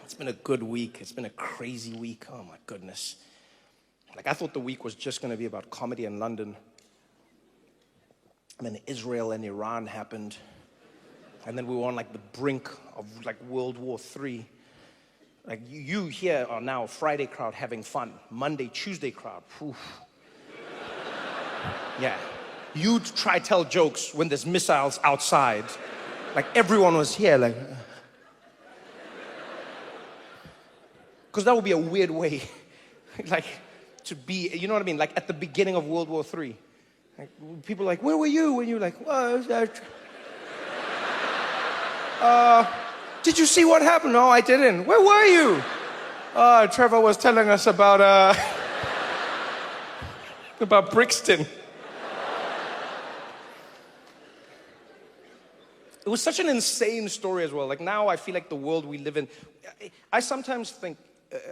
It's been a good week. It's been a crazy week. Oh my goodness. Like I thought the week was just going to be about comedy in London. And then Israel and Iran happened. And then we were on like the brink of like World War III. Like you here are now Friday crowd having fun. Monday, Tuesday crowd. Oof. Yeah. You try tell jokes when there's missiles outside. Like everyone was here like... Because that would be a weird way, like, to be, you know what I mean? Like at the beginning of World War III. Like, people are like, where were you? When you're like, well, did you see what happened? No, I didn't. Where were you? Trevor was telling us about Brixton. It was such an insane story as well. Like now I feel like the world we live in, I sometimes think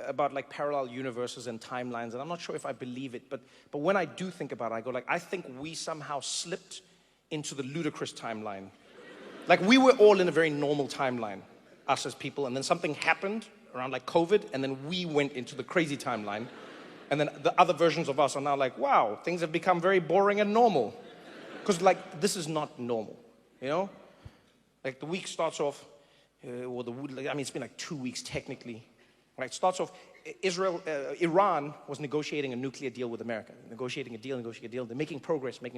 about like parallel universes and timelines, and I'm not sure if I believe it, but when I do think about it, I go like, I think we somehow slipped into the ludicrous timeline. Like we were all in a very normal timeline, us as people, and then something happened around like COVID, and then we went into the crazy timeline, and then the other versions of us are now like, wow, things have become very boring and normal. Because like, this is not normal, you know? Like the week starts off, it's been like 2 weeks technically. Right, it starts off, Iran was negotiating a nuclear deal with America. Negotiating a deal. They're making progress. They're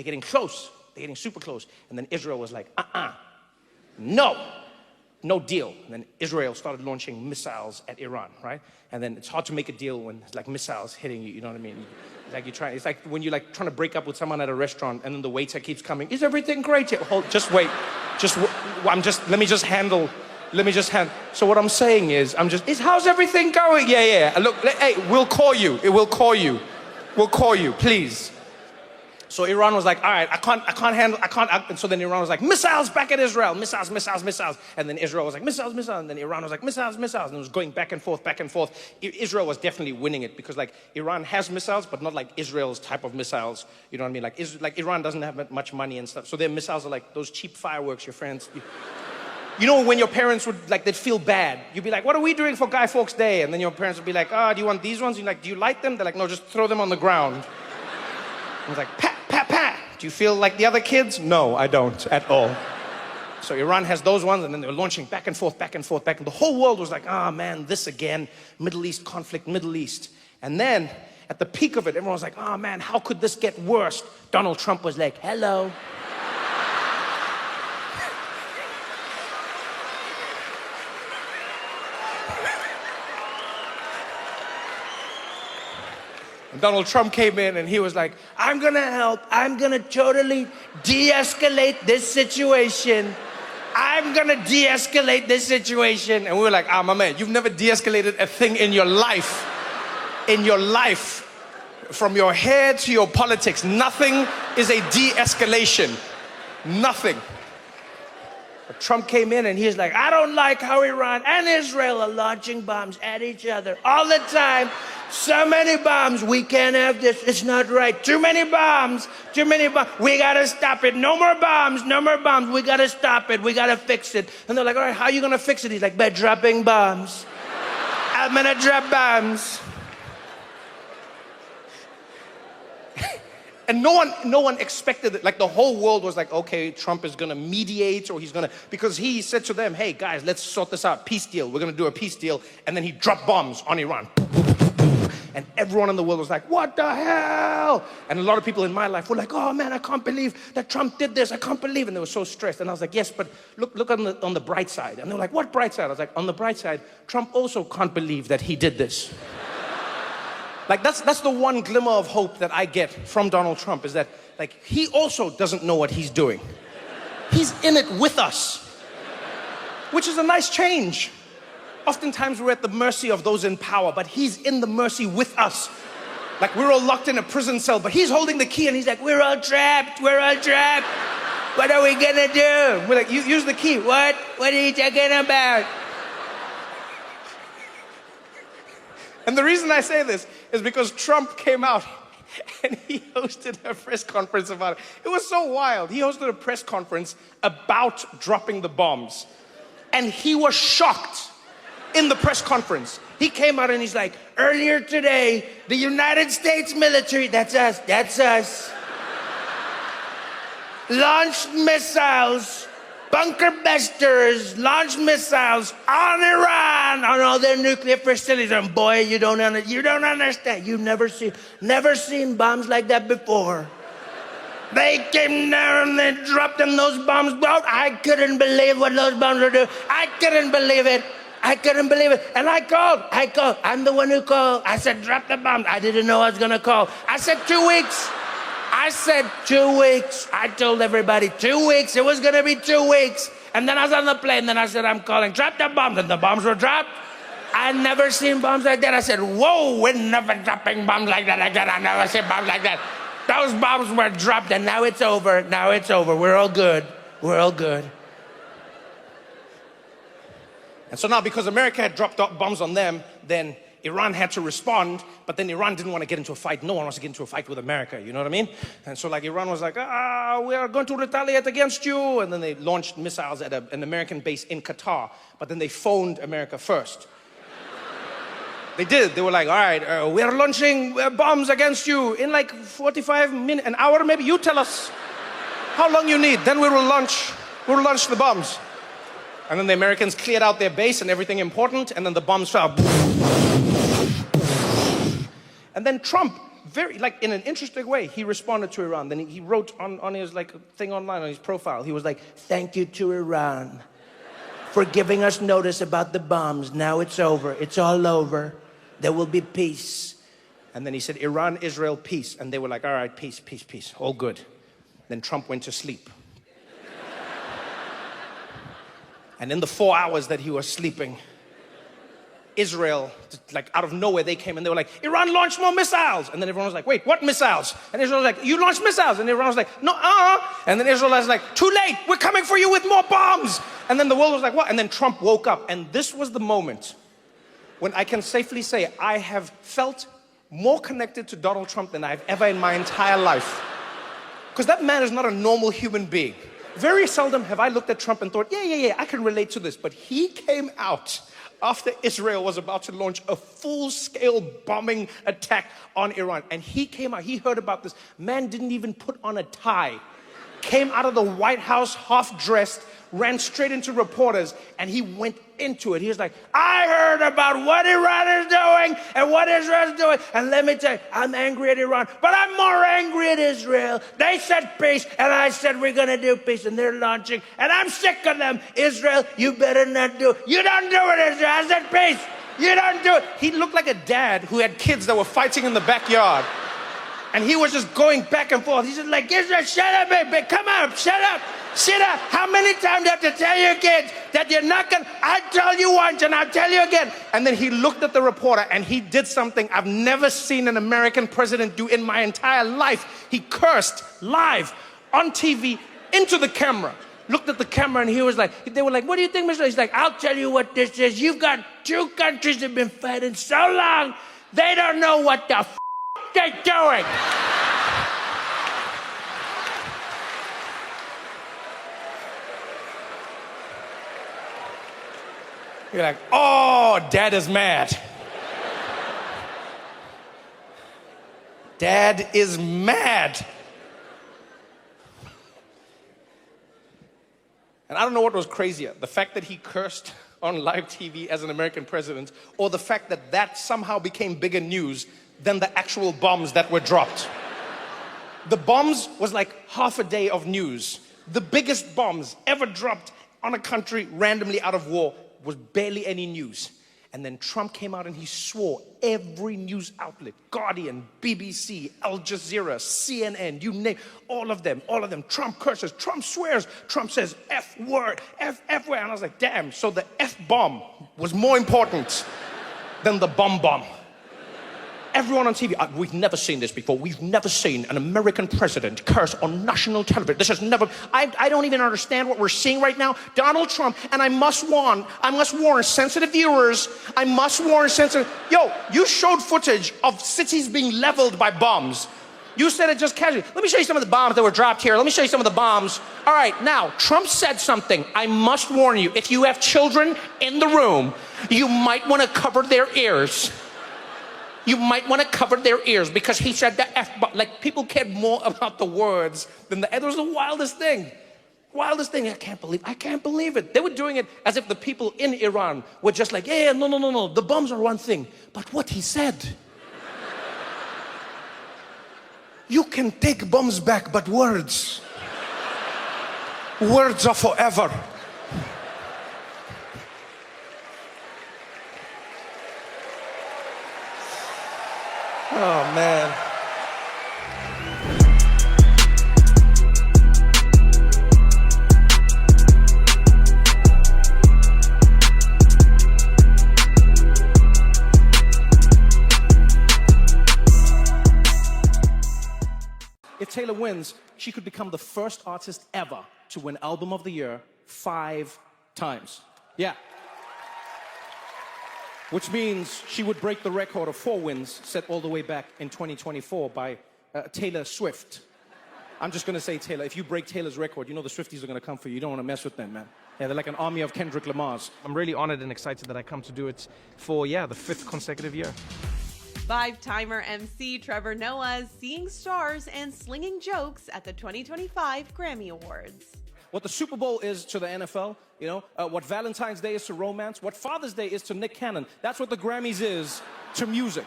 getting close. They're getting super close. And then Israel was like, no deal. And then Israel started launching missiles at Iran, right? And then it's hard to make a deal when it's like missiles hitting you, you know what I mean? It's like when you're like trying to break up with someone at a restaurant and then the waiter keeps coming, is everything great? Just wait. Let me just hand. So what I'm saying is, how's everything going? Yeah. Look, hey, we'll call you. We'll call you, please. So Iran was like, all right, I can't handle. And so then Iran was like, missiles back at Israel, missiles. And then Israel was like, missiles. And then Iran was like, missiles. And it was going back and forth. Israel was definitely winning it because like Iran has missiles, but not like Israel's type of missiles. You know what I mean? Like Iran doesn't have much money and stuff. So their missiles are like those cheap fireworks your friends. You know when your parents would, like, they'd feel bad. You'd be like, what are we doing for Guy Fawkes Day? And then your parents would be like, do you want these ones? You're like, do you like them? They're like, no, just throw them on the ground. I was like, pat. Do you feel like the other kids? No, I don't at all. So Iran has those ones, and then they were launching back and forth. And the whole world was like, man, this again, Middle East conflict, Middle East. And then, at the peak of it, everyone was like, man, how could this get worse? Donald Trump was like, hello. Donald Trump came in and he was like, I'm gonna help. I'm gonna totally de-escalate this situation. And we were like, my man, you've never de-escalated a thing in your life. From your hair to your politics, nothing is a de-escalation. Nothing. But Trump came in and he's like, I don't like how Iran and Israel are launching bombs at each other all the time. So many bombs, we can't have this, it's not right. Too many bombs, we gotta stop it. No more bombs, we gotta stop it, we gotta fix it. And they're like, all right, how are you gonna fix it? He's like, by dropping bombs. I'm gonna drop bombs. And no one expected it. Like the whole world was like, okay, Trump is gonna mediate, or because he said to them, hey guys, let's sort this out, peace deal. We're gonna do a peace deal. And then he dropped bombs on Iran. And everyone in the world was like, what the hell? And a lot of people in my life were like, oh man, I can't believe that Trump did this. I can't believe. And they were so stressed. And I was like, yes, but look on the bright side. And they were like, what bright side? I was like, on the bright side, Trump also can't believe that he did this. Like that's the one glimmer of hope that I get from Donald Trump, is that like he also doesn't know what he's doing. He's in it with us, which is a nice change. Oftentimes we're at the mercy of those in power, but he's in the mercy with us. Like we're all locked in a prison cell, but he's holding the key and he's like, we're all trapped. What are we gonna do? We're like, use the key. What are you talking about? And the reason I say this is because Trump came out and he hosted a press conference about it. It was so wild. He hosted a press conference about dropping the bombs. And he was shocked in the press conference. He came out and he's like, earlier today, the United States military, that's us, launched missiles, bunker busters, launched missiles on Iran, on all their nuclear facilities. And boy, you don't understand. You've never seen bombs like that before. They came down and they dropped them, those bombs. I couldn't believe what those bombs were doing. I couldn't believe it. And I called. I'm the one who called. I said, drop the bombs. I didn't know I was gonna call. I said 2 weeks. I told everybody 2 weeks. It was gonna be 2 weeks. And then I was on the plane. Then I said, I'm calling. Drop the bombs. And the bombs were dropped. I'd never seen bombs like that. I said, whoa, we're never dropping bombs like that again. I never seen bombs like that. Those bombs were dropped, and now it's over. We're all good. And so now, because America had dropped bombs on them, then Iran had to respond, but then Iran didn't want to get into a fight. No one wants to get into a fight with America, you know what I mean? And so like Iran was like, we are going to retaliate against you. And then they launched missiles at an American base in Qatar, but then they phoned America first. They did. They were like, all right, we are launching bombs against you in like 45 minutes, an hour maybe. You tell us how long you need. Then we'll launch the bombs. And then the Americans cleared out their base and everything important, and then the bombs fell. And then Trump, very, like in an interesting way, he responded to Iran. Then he wrote on his like thing online, on his profile, he was like, thank you to Iran for giving us notice about the bombs. Now it's over. It's all over. There will be peace. And then he said, Iran, Israel, peace. And they were like, all right, peace. All good. Then Trump went to sleep. And in the 4 hours that he was sleeping, Israel, like out of nowhere, they came and they were like, Iran launched more missiles. And then everyone was like, wait, what missiles? And Israel was like, you launched missiles. And everyone was like, no, And then Israel was like, too late, we're coming for you with more bombs. And then the world was like, what? And then Trump woke up. And this was the moment when I can safely say I have felt more connected to Donald Trump than I've ever in my entire life. Because that man is not a normal human being. Very seldom have I looked at Trump and thought, yeah, I can relate to this. But he came out after Israel was about to launch a full-scale bombing attack on Iran. And he came out, he heard about this. Man didn't even put on a tie. Came out of the White House half-dressed, ran straight into reporters, and he went into it. He was like, I heard about what Iran is doing and what Israel is doing. And let me tell you, I'm angry at Iran, but I'm more angry at Israel. They said peace, and I said we're going to do peace, and they're launching, and I'm sick of them. Israel, you better not do it. You don't do it, Israel. I said peace. You don't do it. He looked like a dad who had kids that were fighting in the backyard. And he was just going back and forth. He's just like, Israel, shut up, baby. Come on, shut up. Sit up. How many times do you have to tell your kids that you're not going to? I told you once and I'll tell you again. And then he looked at the reporter and he did something I've never seen an American president do in my entire life. He cursed live on TV into the camera. Looked at the camera and he was like, they were like, what do you think, Mr. He's like, I'll tell you what this is. You've got two countries that have been fighting so long, they don't know what the they're doing. You're like, oh, Dad is mad. Dad is mad. And I don't know what was crazier, the fact that he cursed on live TV as an American president, or the fact that that somehow became bigger news than the actual bombs that were dropped. The bombs was like half a day of news. The biggest bombs ever dropped on a country randomly out of war was barely any news. And then Trump came out and he swore every news outlet, Guardian, BBC, Al Jazeera, CNN, you name, all of them, Trump curses, Trump swears, Trump says F word, F word. And I was like, damn, so the F bomb was more important than the bomb. Everyone on TV, we've never seen this before. We've never seen an American president curse on national television. This has never, I don't even understand what we're seeing right now. Donald Trump, and I must warn sensitive viewers, yo, you showed footage of cities being leveled by bombs. You said it just casually. Let me show you some of the bombs that were dropped here. Let me show you some of the bombs. All right, now, Trump said something. I must warn you, if you have children in the room, You might want to cover their ears. You might want to cover their ears because he said the F-bomb. Like, people cared more about the words than the... It was the wildest thing. Wildest thing. I can't believe it. They were doing it as if the people in Iran were just like, yeah, no. The bombs are one thing. But what he said... You can take bombs back, but words... Words are forever. Oh, man. If Taylor wins, she could become the first artist ever to win Album of the Year 5 times. Yeah. Which means she would break the record of 4 wins set all the way back in 2024 by Taylor Swift. I'm just going to say Taylor. If you break Taylor's record, you know the Swifties are going to come for you. You don't want to mess with them, man. Yeah, they're like an army of Kendrick Lamars. I'm really honored and excited that I come to do it for, the 5th consecutive year. 5-timer MC Trevor Noah seeing stars and slinging jokes at the 2025 Grammy Awards. What the Super Bowl is to the NFL, what Valentine's Day is to romance, what Father's Day is to Nick Cannon. That's what the Grammys is to music.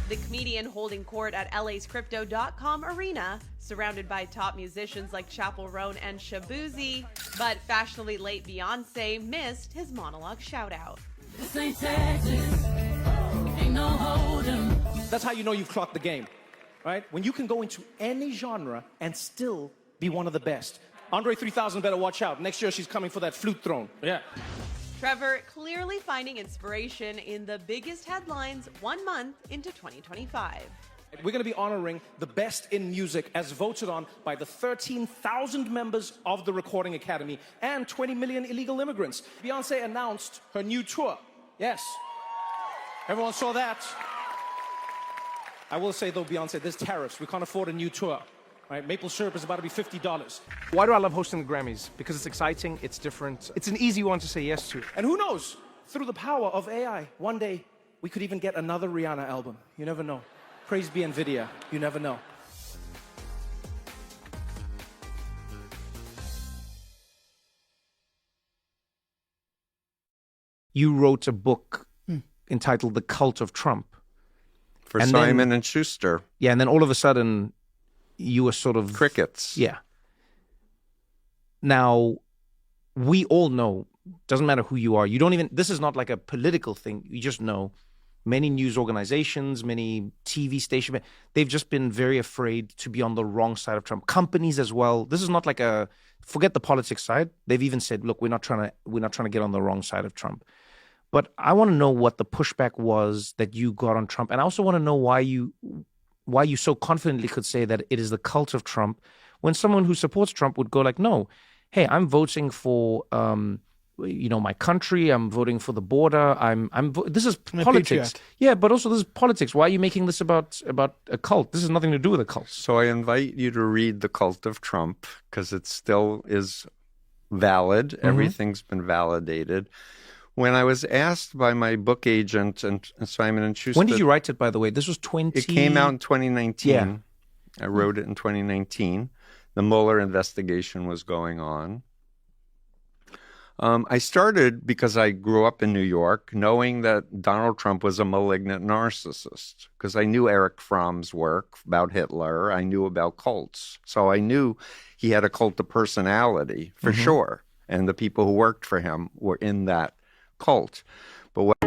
The comedian holding court at LA's Crypto.com arena, surrounded by top musicians like Chappell Roan and Shabuzi, but fashionably late Beyonce missed his monologue shout-out. This ain't Texas, ain't no hold'em. That's how you know you've clocked the game, right? When you can go into any genre and still be one of the best. Andre 3000 better watch out. Next year she's coming for that flute throne. Yeah. Trevor clearly finding inspiration in the biggest headlines 1 month into 2025. We're going to be honoring the best in music as voted on by the 13,000 members of the Recording Academy and 20 million illegal immigrants. Beyonce announced her new tour. Yes. Everyone saw that. I will say though, Beyonce, there's tariffs. We can't afford a new tour. Right? Maple syrup is about to be $50. Why do I love hosting the Grammys? Because it's exciting, it's different, it's an easy one to say yes to. And who knows, through the power of AI, one day we could even get another Rihanna album. You never know. Praise be NVIDIA. You never know. You wrote a book entitled The Cult of Trump. For Simon and Schuster. Yeah, and then all of a sudden... you were sort of... Crickets. Yeah. Now, we all know, doesn't matter who you are, you don't even... This is not like a political thing. You just know many news organizations, many TV stations, they've just been very afraid to be on the wrong side of Trump. Companies as well. This is not like a... Forget the politics side. They've even said, look, we're not trying to get on the wrong side of Trump. But I want to know what the pushback was that you got on Trump. And I also want to know why you so confidently could say that it is the cult of Trump when someone who supports Trump would go like, no, hey, I'm voting for, my country. I'm voting for the border. This is politics. Yeah, but also this is politics. Why are you making this about a cult? This has nothing to do with a cult. So I invite you to read The Cult of Trump because it still is valid. Mm-hmm. Everything's been validated. When I was asked by my book agent and Simon and Schuster... When did you write it, by the way? This was 20... It came out in 2019. Yeah. I wrote it in 2019. The Mueller investigation was going on. I started because I grew up in New York knowing that Donald Trump was a malignant narcissist because I knew Erich Fromm's work about Hitler. I knew about cults. So I knew he had a cult of personality for sure. And the people who worked for him were in that cult. But what